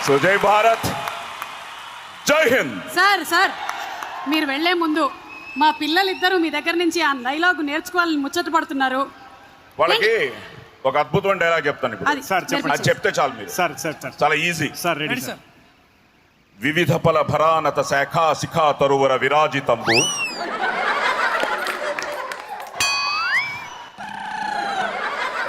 So జై భారత్, జై Hind. Sir మీరు వెళ్లే ముందు మా పిల్లలిద్దరూ మీ దగ్గర నుంచి ఆ డైలాగ్ నేర్చుకోవాలని ముచ్చట పడుతున్నారు. వాళ్ళకి ఒక అద్భుతమైన డైలాగ్ చెప్తాను ఇప్పుడు. అది సార్, చెప్పండి. అది చెప్తే చాలు మీరు. సార్ చాలా ఈజీ. Sir ready sir. వివిధ ఫల భరానత శాఖా శిఖా తరువర విరాజితంబు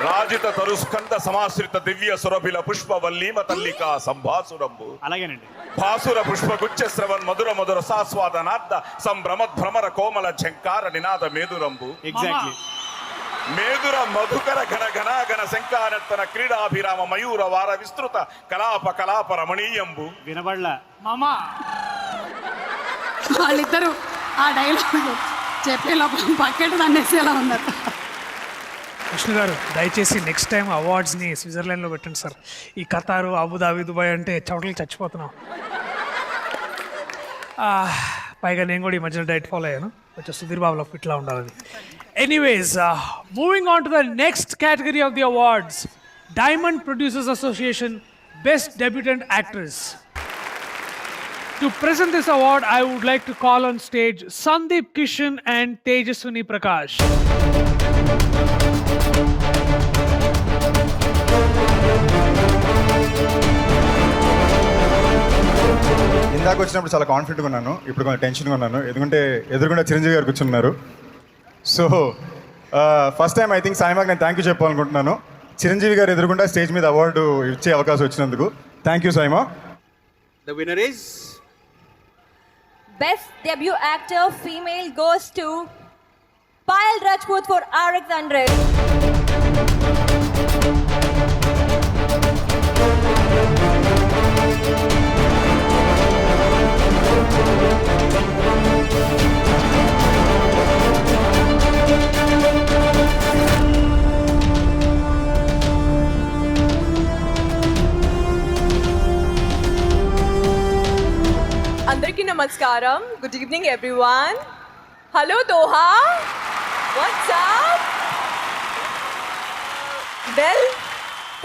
రాజిత తరుస్కంద సమాశ్రిత దివ్య సురభిల పుష్పవల్లీమ తల్లికా సంభాసురంబు అలాగేనండి. భాసుర పుష్పగుచ్చ శ్రవన్ మధుర మధుర సాస్వాదనార్థ సంభ్రమద్ భ్రమర కోమల ఝంకార నినాద మేదురంబు ఎగ్జాక్ట్లీ. మేదుర మధుకర ఘన ఘనాఘన శంకానర్తన క్రీడాభిరామ మయూర వార విస్తృత కలాప కలాప రమణీయంబు వినబడలా. మామా వాళ్ళిద్దరూ ఆ డైలాగ్ చెప్పే లోపల పక్కెట్ దాన్నేసేలా ఉన్నారు. విష్ణు గారు దయచేసి నెక్స్ట్ టైం అవార్డ్స్ని స్విట్జర్లాండ్లో పెట్టండి సార్. ఈ ఖతారు, అబుదాబి, దుబాయ్ అంటే చోట్లకి చచ్చిపోతున్నాం. పైగా నేను కూడా ఈ మధ్యలో డైట్ ఫాలో అయ్యాను, కొంచెం సుధీర్ బాబులో ఫిట్లా ఉండాలని. Anyways, moving on to the next category of the awards, diamond producers association best debutante actress. To present this award, I would like to call on stage Sandeep Kishan and Tejaswini Prakash. ఇందాక వచ్చినప్పుడు చాలా కాన్ఫిడెంట్గా ఉన్నాను, ఇప్పుడు కొంచెం టెన్షన్గా ఉన్నాను, ఎందుకంటే ఎదురుగుండా చిరంజీవి గారు కూర్చున్నారు. So first time I think సాయిమాకి నేను థ్యాంక్ యూ చెప్పాలనుకుంటున్నాను. చిరంజీవి గారు ఎదురుగుండా స్టేజ్ మీద అవార్డు ఇచ్చే అవకాశం వచ్చినందుకు thank you SIIMA. The winner is Best debut actor female goes to Payal Rajput for RX100. Andarki namaskaram. Good evening, everyone. Hello, Doha. What's up? Well,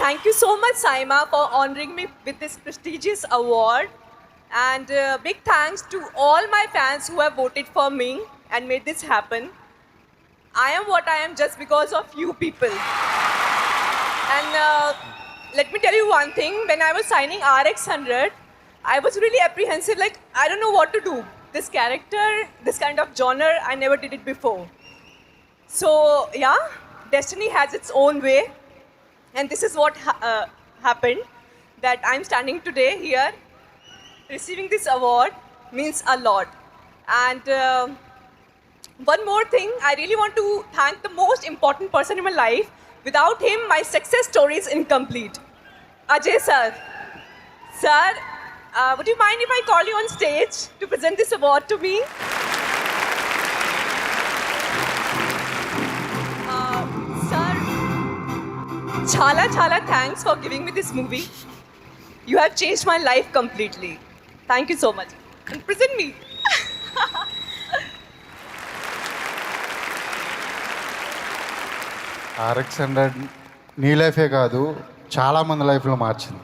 thank you so much, Saima, for honoring me with this prestigious award. And big thanks to all my fans who have voted for me and made this happen. I am what I am just because of you people. And let me tell you one thing. When I was signing RX100, I was really apprehensive, like, I don't know what to do. This character, this kind of genre, I never did it before. So, yeah, destiny has its own way. And this is what happened, that I'm standing today here, receiving this award means a lot. And one more thing, I really want to thank the most important person in my life. Without him, my success story is incomplete. Ajay sir. Sir, would you mind if I call you on stage to present this award to me? Sir, chala thanks for giving me this movie. You have changed my life completely. Thank you so much. And present me. RX100 నీ లైఫే కాదు, చాలామంది లైఫ్లో మార్చింది.